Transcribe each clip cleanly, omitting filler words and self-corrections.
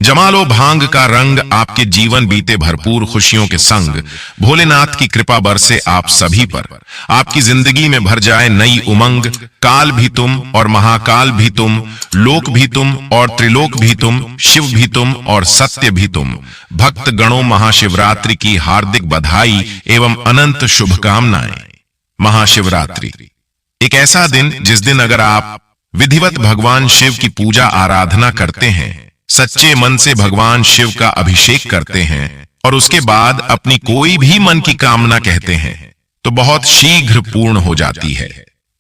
जमालो भांग का रंग, आपके जीवन बीते भरपूर खुशियों के संग। भोलेनाथ की कृपा बरसे आप सभी पर, आपकी जिंदगी में भर जाए नई उमंग। काल भी तुम और महाकाल भी तुम, लोक भी तुम और त्रिलोक भी तुम, शिव भी तुम और सत्य भी तुम। भक्त गणों, महाशिवरात्रि की हार्दिक बधाई एवं अनंत शुभकामनाएं। महाशिवरात्रि एक ऐसा दिन जिस दिन अगर आप विधिवत भगवान शिव की पूजा आराधना करते हैं, सच्चे मन से भगवान शिव का अभिषेक करते हैं और उसके बाद अपनी कोई भी मन की कामना कहते हैं, तो बहुत शीघ्र पूर्ण हो जाती है।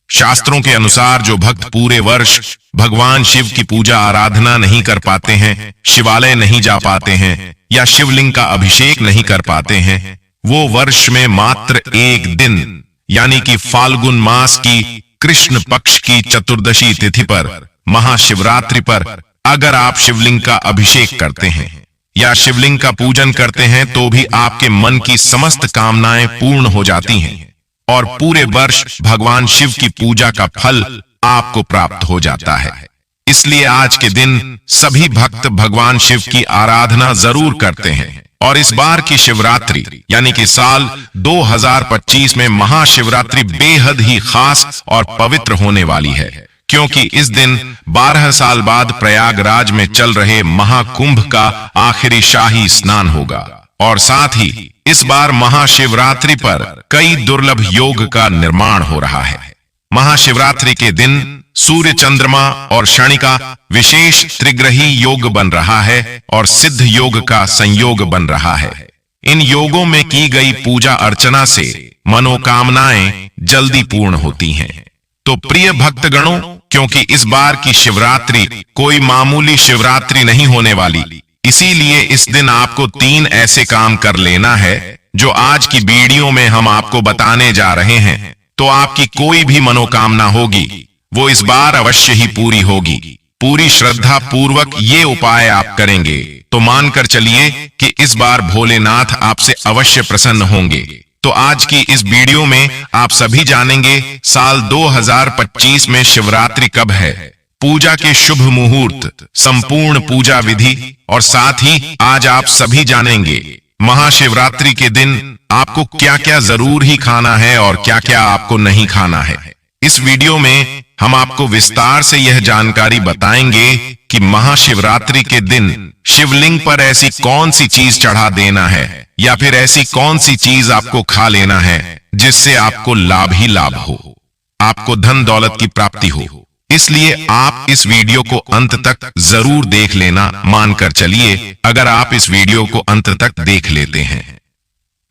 शास्त्रों के अनुसार जो भक्त पूरे वर्ष भगवान शिव की पूजा आराधना नहीं कर पाते हैं, शिवालय नहीं जा पाते हैं या शिवलिंग का अभिषेक नहीं कर पाते हैं, वो वर्ष में मात्र एक दिन यानी कि फाल्गुन मास की कृष्ण पक्ष की चतुर्दशी तिथि पर, महाशिवरात्रि पर अगर आप शिवलिंग का अभिषेक करते हैं या शिवलिंग का पूजन करते हैं, तो भी आपके मन की समस्त कामनाएं पूर्ण हो जाती हैं और पूरे वर्ष भगवान शिव की पूजा का फल आपको प्राप्त हो जाता है। इसलिए आज के दिन सभी भक्त भगवान शिव की आराधना जरूर करते हैं। और इस बार की शिवरात्रि यानी कि साल 2025 में महाशिवरात्रि बेहद ही खास और पवित्र होने वाली है, क्योंकि इस दिन 12 साल बाद प्रयागराज में चल रहे महाकुंभ का आखिरी शाही स्नान होगा। और साथ ही इस बार महाशिवरात्रि पर कई दुर्लभ योग का निर्माण हो रहा है। महाशिवरात्रि के दिन सूर्य, चंद्रमा और शनि का विशेष त्रिग्रही योग बन रहा है और सिद्ध योग का संयोग बन रहा है। इन योगों में की गई पूजा अर्चना से मनोकामनाएं जल्दी पूर्ण होती हैं। तो प्रिय भक्तगणों, क्योंकि इस बार की शिवरात्रि कोई मामूली शिवरात्रि नहीं होने वाली, इसीलिए इस दिन आपको 3 ऐसे काम कर लेना है जो आज की वीडियो में हम आपको बताने जा रहे हैं। तो आपकी कोई भी मनोकामना होगी वो इस बार अवश्य ही पूरी होगी। पूरी श्रद्धा पूर्वक ये उपाय आप करेंगे तो मानकर चलिए कि इस बार भोलेनाथ आपसे अवश्य प्रसन्न होंगे। तो आज की इस वीडियो में आप सभी जानेंगे साल 2025 में शिवरात्रि कब है, पूजा के शुभ मुहूर्त, संपूर्ण पूजा विधि और साथ ही आज आप सभी जानेंगे महाशिवरात्रि के दिन आपको क्या क्या जरूर ही खाना है और क्या क्या आपको नहीं खाना है। इस वीडियो में हम आपको विस्तार से यह जानकारी बताएंगे कि महाशिवरात्रि के दिन शिवलिंग पर ऐसी कौन सी चीज चढ़ा देना है या फिर ऐसी कौन सी चीज आपको खा लेना है जिससे आपको लाभ ही लाभ हो, आपको धन दौलत की प्राप्ति हो। इसलिए आप इस वीडियो को अंत तक जरूर देख लेना। मानकर चलिए अगर आप इस वीडियो को अंत तक देख लेते हैं,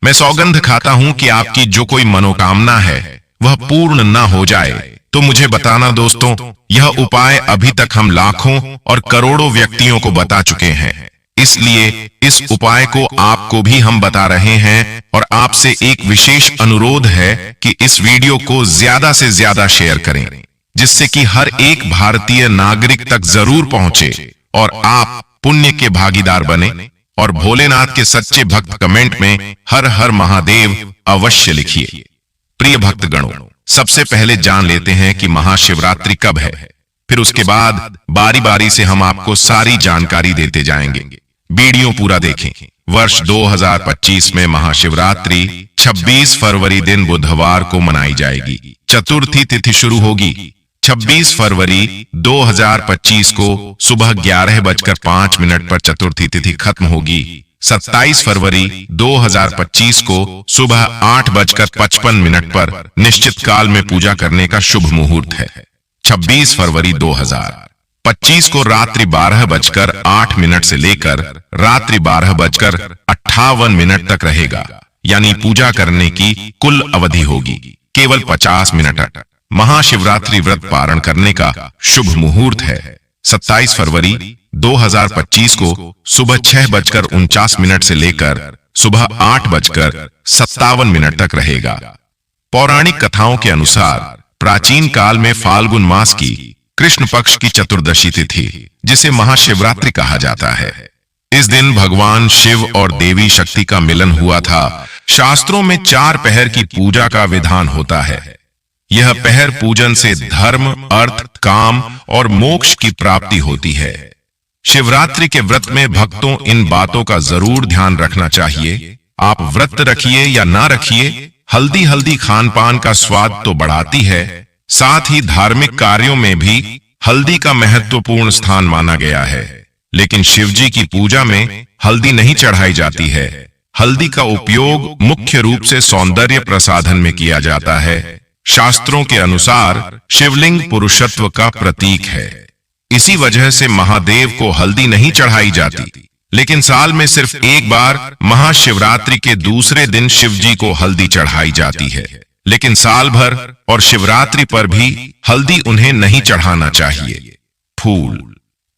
मैं सौगंध खाता हूं कि आपकी जो कोई मनोकामना है वह पूर्ण ना हो जाए। तो मुझे बताना दोस्तों, यह उपाय अभी तक हम लाखों और करोड़ों व्यक्तियों को बता चुके हैं, इसलिए इस उपाय को आपको भी हम बता रहे हैं। और आपसे एक विशेष अनुरोध है कि इस वीडियो को ज्यादा से ज्यादा शेयर करें, जिससे कि हर एक भारतीय नागरिक तक जरूर पहुंचे और आप पुण्य के भागीदार बने। और भोलेनाथ के सच्चे भक्त कमेंट में हर हर महादेव अवश्य लिखिए। प्रिय भक्तगणों, सबसे पहले जान लेते हैं कि महाशिवरात्रि कब है, फिर उसके बाद बारी बारी से हम आपको सारी जानकारी देते जाएंगे। वीडियो पूरा देखें। वर्ष 2025 में महाशिवरात्रि 26 फरवरी दिन बुधवार को मनाई जाएगी। चतुर्थी तिथि शुरू होगी 26 फरवरी 2025 को सुबह 11:05 पर चतुर्थी तिथि खत्म होगी। 27 फरवरी 2025 को सुबह 8:55 पर निश्चित काल में पूजा करने का शुभ मुहूर्त है। 26 फरवरी 2025 को रात्रि 12:08 से लेकर रात्रि 12:58 तक रहेगा, यानी पूजा करने की कुल अवधि होगी केवल 50 मिनट। महाशिवरात्रि व्रत पारण करने का शुभ मुहूर्त है 27 फरवरी 2025 को सुबह 6:49 से लेकर सुबह 8:57 तक रहेगा। पौराणिक कथाओं के अनुसार प्राचीन काल में फाल्गुन मास की कृष्ण पक्ष की चतुर्दशी तिथि, जिसे महाशिवरात्रि कहा जाता है, इस दिन भगवान शिव और देवी शक्ति का मिलन हुआ था। शास्त्रों में 4 पहर की पूजा का विधान होता है। यह पहर पूजन से धर्म, अर्थ, काम और मोक्ष की प्राप्ति होती है। शिवरात्रि के व्रत में भक्तों इन बातों का जरूर ध्यान रखना चाहिए। आप व्रत रखिए या ना रखिए, हल्दी हल्दी खान पान का स्वाद तो बढ़ाती है, साथ ही धार्मिक कार्यों में भी हल्दी का महत्वपूर्ण स्थान माना गया है। लेकिन शिवजी की पूजा में हल्दी नहीं चढ़ाई जाती है। हल्दी का उपयोग मुख्य रूप से सौंदर्य प्रसाधन में किया जाता है। शास्त्रों के अनुसार शिवलिंग पुरुषत्व का प्रतीक है, इसी वजह से महादेव को हल्दी नहीं चढ़ाई जाती। लेकिन साल में सिर्फ एक बार महाशिवरात्रि के दूसरे दिन शिवजी को हल्दी चढ़ाई जाती है। लेकिन साल भर और शिवरात्रि पर भी हल्दी उन्हें नहीं चढ़ाना चाहिए। फूल,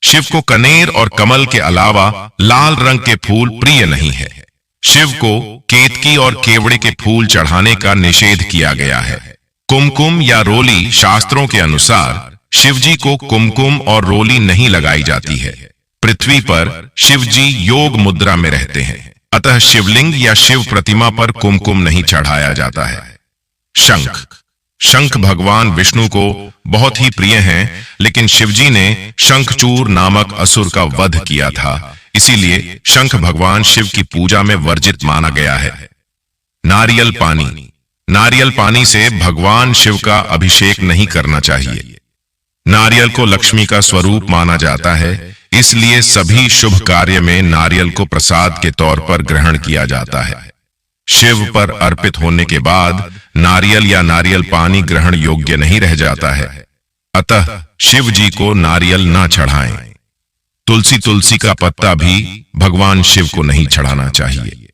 शिव को कनेर और कमल के अलावा लाल रंग के फूल प्रिय नहीं है। शिव को केतकी और केवड़े के फूल चढ़ाने का निषेध किया गया है। कुमकुम या रोली, शास्त्रों के अनुसार शिवजी को कुमकुम और रोली नहीं लगाई जाती है। पृथ्वी पर शिवजी योग मुद्रा में रहते हैं, अतः शिवलिंग या शिव प्रतिमा पर कुमकुम नहीं चढ़ाया जाता है। शंख, शंख भगवान विष्णु को बहुत ही प्रिय हैं, लेकिन शिवजी ने शंखचूर नामक असुर का वध किया था, इसीलिए शंख भगवान शिव की पूजा में वर्जित माना गया है। नारियल पानी, नारियल पानी से भगवान शिव का अभिषेक नहीं करना चाहिए। नारियल को लक्ष्मी का स्वरूप माना जाता है, इसलिए सभी शुभ कार्य में नारियल को प्रसाद के तौर पर ग्रहण किया जाता है। शिव पर अर्पित होने के बाद नारियल या नारियल पानी ग्रहण योग्य नहीं रह जाता है, अतः शिव जी को नारियल ना चढ़ाएं। तुलसी, तुलसी का पत्ता भी भगवान शिव को नहीं चढ़ाना चाहिए।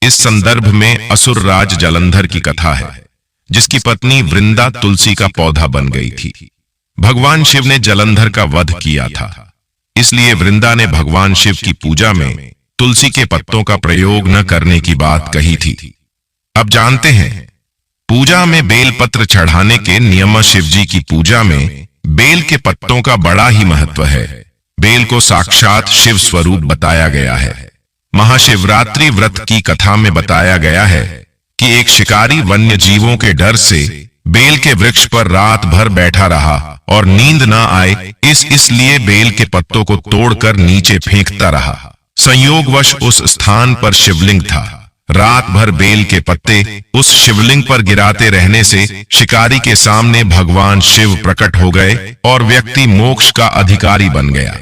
इस संदर्भ में असुरराज जलंधर की कथा है, जिसकी पत्नी वृंदा तुलसी का पौधा बन गई थी। भगवान शिव ने जलंधर का वध किया था, इसलिए वृंदा ने भगवान शिव की पूजा में तुलसी के पत्तों का प्रयोग न करने की बात कही थी। अब जानते हैं, पूजा में बेलपत्र चढ़ाने के नियम। शिवजी की पूजा में बेल के पत्तों का बड़ा ही महत्व है। बेल को साक्षात शिव स्वरूप बताया गया है। महाशिवरात्रि व्रत की कथा में बताया गया है कि एक शिकारी वन्य जीवों के डर से बेल के वृक्ष पर रात भर बैठा रहा और नींद न आए, इसलिए बेल के पत्तों को तोड़कर नीचे फेंकता रहा। संयोगवश उस स्थान पर शिवलिंग था। रात भर बेल के पत्ते उस शिवलिंग पर गिराते रहने से शिकारी के सामने भगवान शिव प्रकट हो गए और व्यक्ति मोक्ष का अधिकारी बन गया।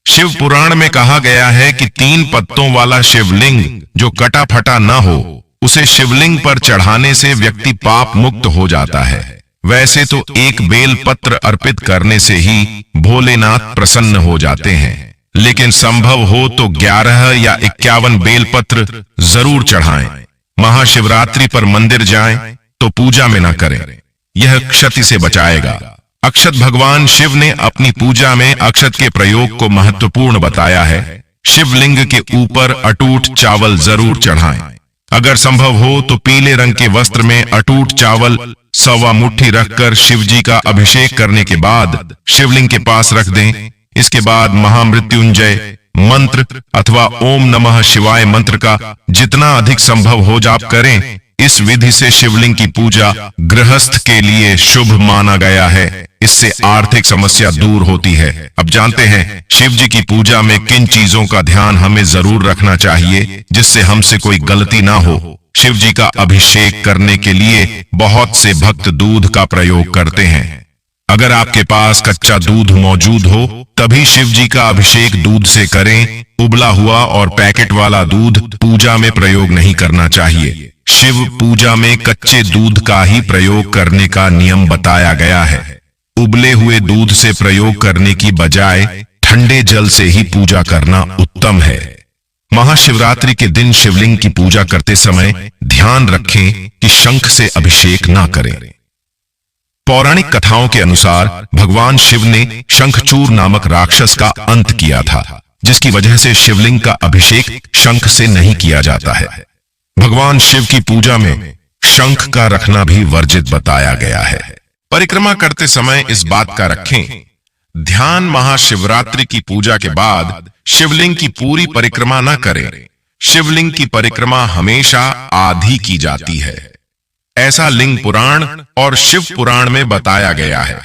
शिव पुराण में कहा गया है कि 3 पत्तों वाला शिवलिंग जो कटा फटा न हो, उसे शिवलिंग पर चढ़ाने से व्यक्ति पाप मुक्त हो जाता है। वैसे तो एक बेल पत्र अर्पित करने से ही भोलेनाथ प्रसन्न हो जाते हैं, लेकिन संभव हो तो 11 या 51 बेलपत्र जरूर चढ़ाएं। महाशिवरात्रि पर मंदिर जाएं तो पूजा में न करें, यह क्षति से बचाएगा। अक्षत, भगवान शिव ने अपनी पूजा में अक्षत के प्रयोग को महत्वपूर्ण बताया है। शिवलिंग के ऊपर अटूट चावल जरूर चढ़ाएं। अगर संभव हो तो पीले रंग के वस्त्र में अटूट चावल 1.25 मुट्ठी रखकर शिवजी का अभिषेक करने के बाद शिवलिंग के पास रख दें। इसके बाद महामृत्युंजय मंत्र अथवा ओम नमः शिवाय मंत्र का जितना अधिक संभव हो जाप करें। इस विधि से शिवलिंग की पूजा गृहस्थ के लिए शुभ माना गया है। इससे आर्थिक समस्या दूर होती है। अब जानते हैं शिव जी की पूजा में किन चीजों का ध्यान हमें जरूर रखना चाहिए, जिससे हमसे कोई गलती ना हो। शिव जी का अभिषेक करने के लिए बहुत से भक्त दूध का प्रयोग करते हैं। अगर आपके पास कच्चा दूध मौजूद हो तभी शिव जी का अभिषेक दूध से करें। उबला हुआ और पैकेट वाला दूध पूजा में प्रयोग नहीं करना चाहिए। शिव पूजा में कच्चे दूध का ही प्रयोग करने का नियम बताया गया है। उबले हुए दूध से प्रयोग करने की बजाय ठंडे जल से ही पूजा करना उत्तम है। महाशिवरात्रि के दिन शिवलिंग की पूजा करते समय ध्यान रखें कि शंख से अभिषेक ना करें। पौराणिक कथाओं के अनुसार भगवान शिव ने शंखचूर नामक राक्षस का अंत किया था, जिसकी वजह से शिवलिंग का अभिषेक शंख से नहीं किया जाता है। भगवान शिव की पूजा में शंख का रखना भी वर्जित बताया गया है। परिक्रमा करते समय इस बात का रखें ध्यान, महाशिवरात्रि की पूजा के बाद शिवलिंग की पूरी परिक्रमा न करें। शिवलिंग की परिक्रमा हमेशा आधी की जाती है, ऐसा लिंग पुराण और शिव पुराण में बताया गया है।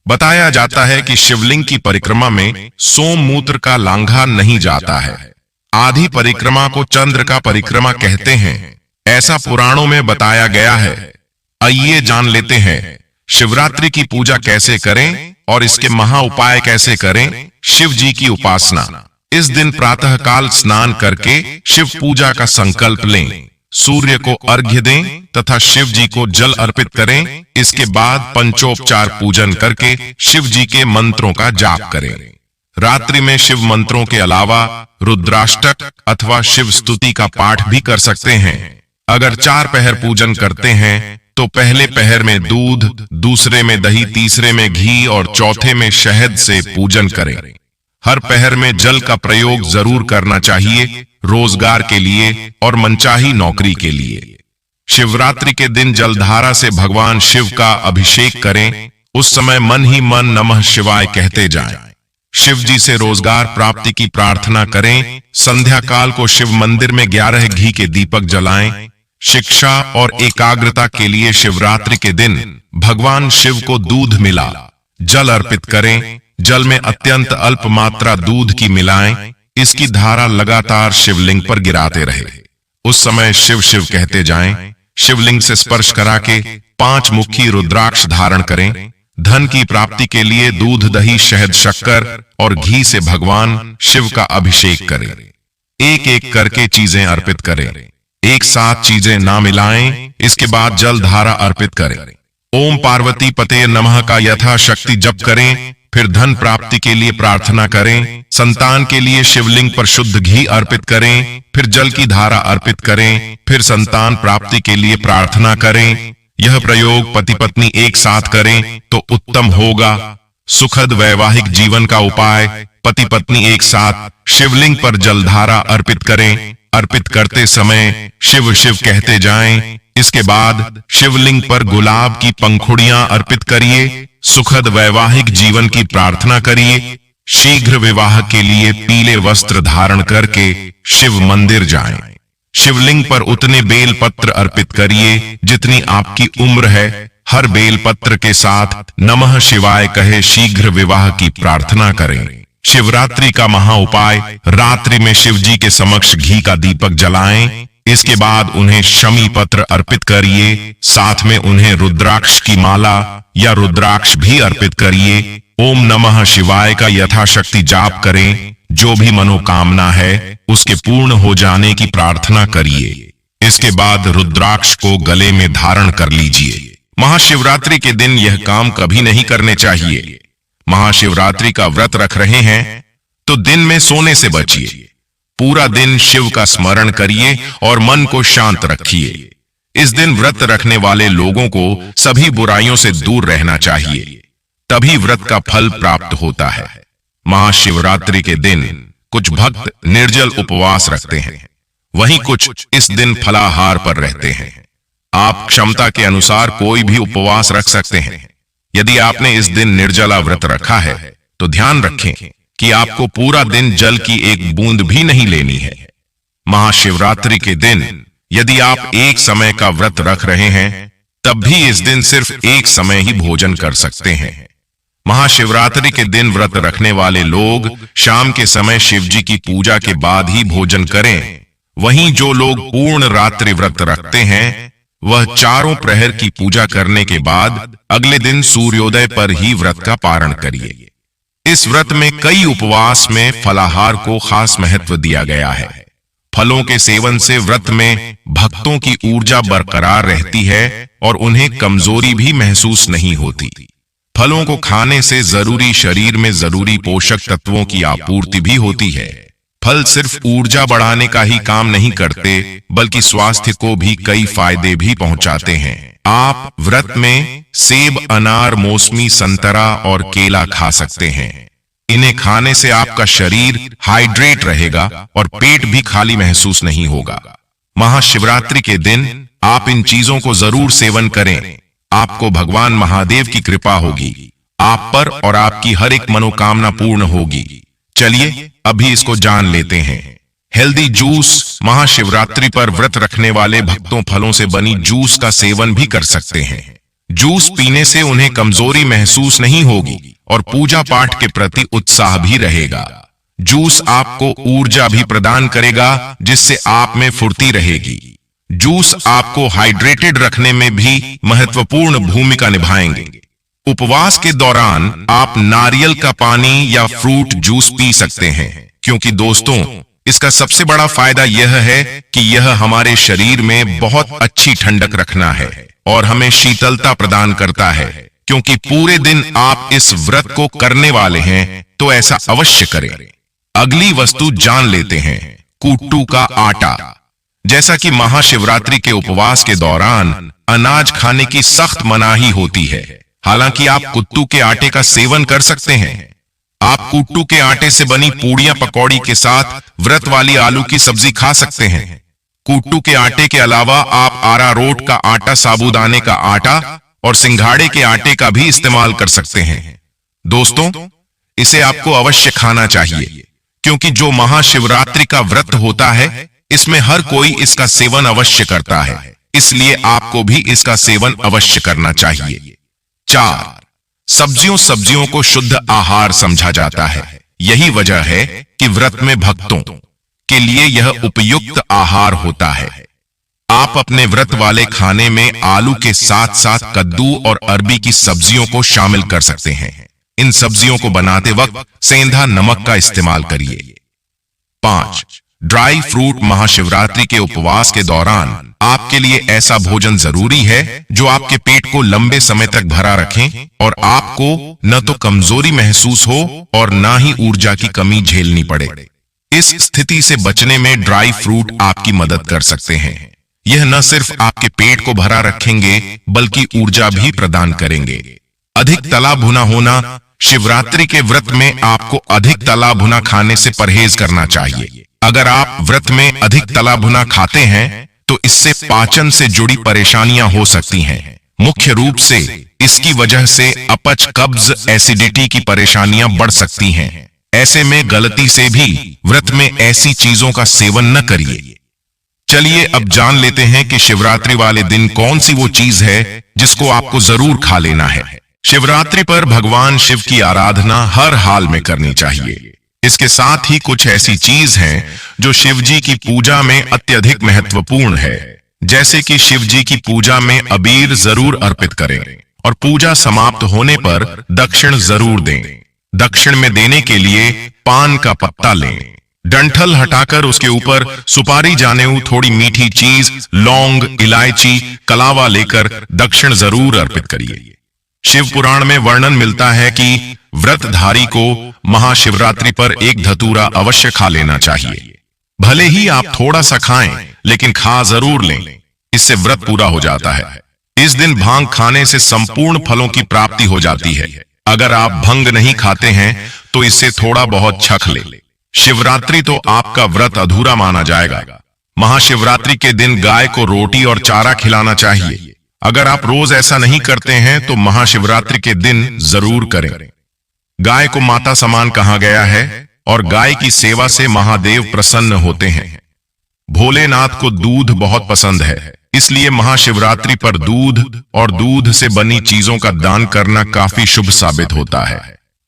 बताया जाता है कि शिवलिंग की परिक्रमा में सोममूत्र का लांघा नहीं जाता है। आधी परिक्रमा को चंद्र का परिक्रमा कहते हैं, ऐसा पुराणों में बताया गया है। आइए जान लेते हैं शिवरात्रि की पूजा कैसे करें और इसके महा उपाय कैसे करें। शिव जी की उपासना। इस दिन प्रातःकाल स्नान करके शिव पूजा का संकल्प लें, सूर्य को अर्घ्य दें तथा शिव जी को जल अर्पित करें। इसके बाद पंचोपचार पूजन करके शिव जी के मंत्रों का जाप करें। रात्रि में शिव मंत्रों के अलावा रुद्राष्टक अथवा शिव स्तुति का पाठ भी कर सकते हैं। अगर 4 पहर पूजन करते हैं तो पहले पहर में दूध, दूसरे में दही, तीसरे में घी और चौथे में शहद से पूजन करें। हर पहर में जल का प्रयोग जरूर करना चाहिए, रोजगार के लिए और मनचाही नौकरी के लिए। शिवरात्रि के दिन जलधारा से भगवान शिव का अभिषेक करें। उस समय मन ही मन नमः शिवाय कहते जाएं। शिव जी से रोजगार प्राप्ति की प्रार्थना करें। संध्या काल को शिव मंदिर में 11 घी के दीपक जलाएं। शिक्षा और एकाग्रता के लिए शिवरात्रि के दिन भगवान शिव को दूध मिला जल अर्पित करें। जल में अत्यंत अल्प मात्रा दूध की मिलाएं। इसकी धारा लगातार शिवलिंग पर गिराते रहे। उस समय शिव शिव कहते जाएं। शिवलिंग से स्पर्श करा के 5 मुखी रुद्राक्ष धारण करें। धन की प्राप्ति के लिए दूध, दही, शहद, शक्कर और घी से भगवान शिव का अभिषेक करें। एक एक करके चीजें अर्पित करें, एक साथ चीजें ना मिलाएं। इसके बाद जल धारा अर्पित करें। ओम पार्वती पते नमः का यथाशक्ति जप करें। फिर धन प्राप्ति के लिए प्रार्थना करें। संतान के लिए शिवलिंग पर शुद्ध घी अर्पित करें। फिर जल की धारा अर्पित करें। फिर संतान प्राप्ति के लिए प्रार्थना करें। यह प्रयोग पति पत्नी एक साथ करें तो उत्तम होगा। सुखद वैवाहिक जीवन का उपाय। पति पत्नी एक साथ शिवलिंग पर जलधारा अर्पित करें। अर्पित करते समय शिव शिव कहते जाएं। इसके बाद शिवलिंग पर गुलाब की पंखुड़ियां अर्पित करिए। सुखद वैवाहिक जीवन की प्रार्थना करिए। शीघ्र विवाह के लिए पीले वस्त्र धारण करके शिव मंदिर जाएं। शिवलिंग पर उतने बेल पत्र अर्पित करिए जितनी आपकी उम्र है। हर बेल पत्र के साथ नमः शिवाय कहे शीघ्र विवाह की प्रार्थना करें। शिवरात्रि का महा उपाय। रात्रि में शिव जी के समक्ष घी का दीपक जलाएं। इसके बाद उन्हें शमी पत्र अर्पित करिए। साथ में उन्हें रुद्राक्ष की माला या रुद्राक्ष भी अर्पित करिए। ओम नमः शिवाय का यथाशक्ति जाप करें। जो भी मनोकामना है उसके पूर्ण हो जाने की प्रार्थना करिए। इसके बाद रुद्राक्ष को गले में धारण कर लीजिए। महाशिवरात्रि के दिन यह काम कभी नहीं करने चाहिए। महाशिवरात्रि का व्रत रख रहे हैं तो दिन में सोने से बचिए। पूरा दिन शिव का स्मरण करिए और मन को शांत रखिए। इस दिन व्रत रखने वाले लोगों को सभी बुराइयों से दूर रहना चाहिए, तभी व्रत का फल प्राप्त होता है। महाशिवरात्रि के दिन कुछ भक्त निर्जल उपवास रखते हैं, वहीं कुछ इस दिन फलाहार पर रहते हैं। आप क्षमता के अनुसार कोई भी उपवास रख सकते हैं। यदि आपने इस दिन निर्जला व्रत रखा है तो ध्यान रखें कि आपको पूरा दिन जल की एक बूंद भी नहीं लेनी है। महाशिवरात्रि के दिन यदि आप एक समय का व्रत रख रहे हैं तब भी इस दिन सिर्फ एक समय ही भोजन कर सकते हैं। महाशिवरात्रि के दिन व्रत रखने वाले लोग शाम के समय शिव जी की पूजा के बाद ही भोजन करें। वहीं जो लोग पूर्ण रात्रि व्रत रखते हैं वह चारों प्रहर की पूजा करने के बाद अगले दिन सूर्योदय पर ही व्रत का पारण करिए। इस व्रत में कई उपवास में फलाहार को खास महत्व दिया गया है। फलों के सेवन से व्रत में भक्तों की ऊर्जा बरकरार रहती है और उन्हें कमजोरी भी महसूस नहीं होती। फलों को खाने से जरूरी शरीर में जरूरी पोषक तत्वों की आपूर्ति भी होती है। फल सिर्फ ऊर्जा बढ़ाने का ही काम नहीं करते बल्कि स्वास्थ्य को भी कई फायदे भी पहुंचाते हैं। आप व्रत में सेब, अनार, मौसमी, संतरा और केला खा सकते हैं। इन्हें खाने से आपका शरीर हाइड्रेट रहेगा और पेट भी खाली महसूस नहीं होगा। महाशिवरात्रि के दिन आप इन चीजों को जरूर सेवन करें। आपको भगवान महादेव की कृपा होगी, आप पर और आपकी हर एक मनोकामना पूर्ण होगी। चलिए अभी इसको जान लेते हैं। Healthy juice. महाशिवरात्रि पर व्रत रखने वाले भक्तों फलों से बनी जूस का सेवन भी कर सकते हैं। जूस पीने से उन्हें कमजोरी महसूस नहीं होगी और पूजा पाठ के प्रति उत्साह भी रहेगा। जूस आपको ऊर्जा भी प्रदान करेगा, जिससे आप में फुर्ती रहेगी। जूस आपको हाइड्रेटेड रखने में भी महत्वपूर्ण भूमिका निभाएंगे। उपवास के दौरान आप नारियल का पानी या फ्रूट जूस पी सकते हैं, क्योंकि दोस्तों इसका सबसे बड़ा फायदा यह है कि यह हमारे शरीर में बहुत अच्छी ठंडक रखना है और हमें शीतलता प्रदान करता है। क्योंकि पूरे दिन आप इस व्रत को करने वाले हैं, तो ऐसा अवश्य करें। अगली वस्तु जान लेते हैं, कुट्टू का आटा। जैसा कि महाशिवरात्रि के उपवास के दौरान अनाज खाने की सख्त मनाही होती है, हालांकि आप कुट्टू के आटे का सेवन कर सकते हैं। आप कुट्टू के आटे से बनी पूड़ियां पकौड़ी के साथ व्रत वाली आलू की सब्जी खा सकते हैं। कुट्टू के आटे के अलावा आप अरारोट का आटा, साबूदाने का आटा और सिंघाड़े के आटे का भी इस्तेमाल कर सकते हैं। दोस्तों इसे आपको अवश्य खाना चाहिए, क्योंकि जो महाशिवरात्रि का व्रत होता है इसमें हर कोई इसका सेवन अवश्य करता है, इसलिए आपको भी इसका सेवन अवश्य करना चाहिए। 4. सब्जियों को शुद्ध आहार समझा जाता है। यही वजह है कि व्रत में भक्तों के लिए यह उपयुक्त आहार होता है। आप अपने व्रत वाले खाने में आलू के साथ साथ कद्दू और अरबी की सब्जियों को शामिल कर सकते हैं। इन सब्जियों को बनाते वक्त सेंधा नमक का इस्तेमाल करिए। 5. Dry fruit. महाशिवरात्रि के उपवास के दौरान आपके लिए ऐसा भोजन जरूरी है जो आपके पेट को लंबे समय तक भरा रखें और आपको न तो कमजोरी महसूस हो और न ही ऊर्जा की कमी झेलनी पड़े। इस स्थिति से बचने में ड्राई फ्रूट आपकी मदद कर सकते हैं। यह न सिर्फ आपके पेट को भरा रखेंगे बल्कि ऊर्जा भी प्रदान करेंगे। अधिक तला भुना होना। शिवरात्रि के व्रत में आपको अधिक तला भुना खाने से परहेज करना चाहिए। अगर आप व्रत में अधिक तला भुना खाते हैं तो इससे पाचन से जुड़ी परेशानियां हो सकती हैं। मुख्य रूप से इसकी वजह से अपच, कब्ज, एसिडिटी की परेशानियां बढ़ सकती हैं। ऐसे में गलती से भी व्रत में ऐसी चीजों का सेवन न करिए। चलिए अब जान लेते हैं कि शिवरात्रि वाले दिन कौन सी वो चीज है जिसको आपको जरूर खा लेना है। शिवरात्रि पर भगवान शिव की आराधना हर हाल में करनी चाहिए। इसके साथ ही कुछ ऐसी चीज हैं जो शिव जी की पूजा में अत्यधिक महत्वपूर्ण है। जैसे कि शिव जी की पूजा में अबीर जरूर अर्पित करें और पूजा समाप्त होने पर दक्षिण जरूर दें। दक्षिण में देने के लिए पान का पत्ता लें, डंठल हटाकर उसके ऊपर सुपारी, जानेऊ, थोड़ी मीठी चीज, लौंग, इलायची, कलावा लेकर दक्षिण जरूर अर्पित करिए। शिव पुराण में वर्णन मिलता है कि व्रतधारी को महाशिवरात्रि पर एक धतूरा अवश्य खा लेना चाहिए। भले ही आप थोड़ा सा खाएं, लेकिन खा जरूर लें। इससे व्रत पूरा हो जाता है। इस दिन भांग खाने से संपूर्ण फलों की प्राप्ति हो जाती है। अगर आप भंग नहीं खाते हैं तो इससे थोड़ा बहुत छक ले। शिवरात्रि तो आपका व्रत अधूरा माना जाएगा। महाशिवरात्रि के दिन गाय को रोटी और चारा खिलाना चाहिए। अगर आप रोज ऐसा नहीं करते हैं तो महाशिवरात्रि के दिन जरूर करें। गाय को माता समान कहा गया है और गाय की सेवा से महादेव प्रसन्न होते हैं। भोलेनाथ को दूध बहुत पसंद है, इसलिए महाशिवरात्रि पर दूध और दूध से बनी चीजों का दान करना काफी शुभ साबित होता है।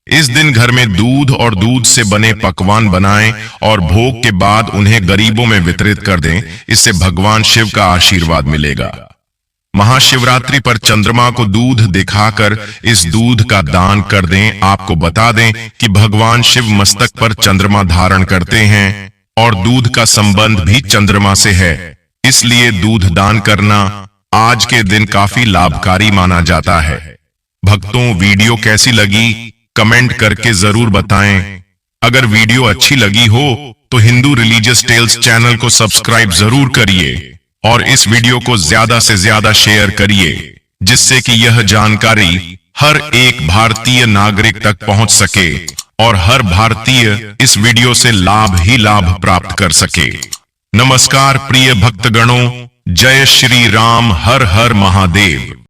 इस दिन घर में दूध और दूध से बने पकवान बनाएं और भोग के बाद उन्हें गरीबों में वितरित कर दें। इससे भगवान शिव का आशीर्वाद मिलेगा। महाशिवरात्रि पर चंद्रमा को दूध दिखाकर इस दूध का दान कर दें। आपको बता दें कि भगवान शिव मस्तक पर चंद्रमा धारण करते हैं और दूध का संबंध भी चंद्रमा से है, इसलिए दूध दान करना आज के दिन काफी लाभकारी माना जाता है। भक्तों, वीडियो कैसी लगी कमेंट करके जरूर बताएं। अगर वीडियो अच्छी लगी हो तो हिंदू रिलीजियस टेल्स चैनल को सब्सक्राइब जरूर करिए और इस वीडियो को ज्यादा से ज्यादा शेयर करिए, जिससे कि यह जानकारी हर एक भारतीय नागरिक तक पहुंच सके और हर भारतीय इस वीडियो से लाभ ही लाभ प्राप्त कर सके। नमस्कार प्रिय भक्तगणों, जय श्री राम, हर हर महादेव।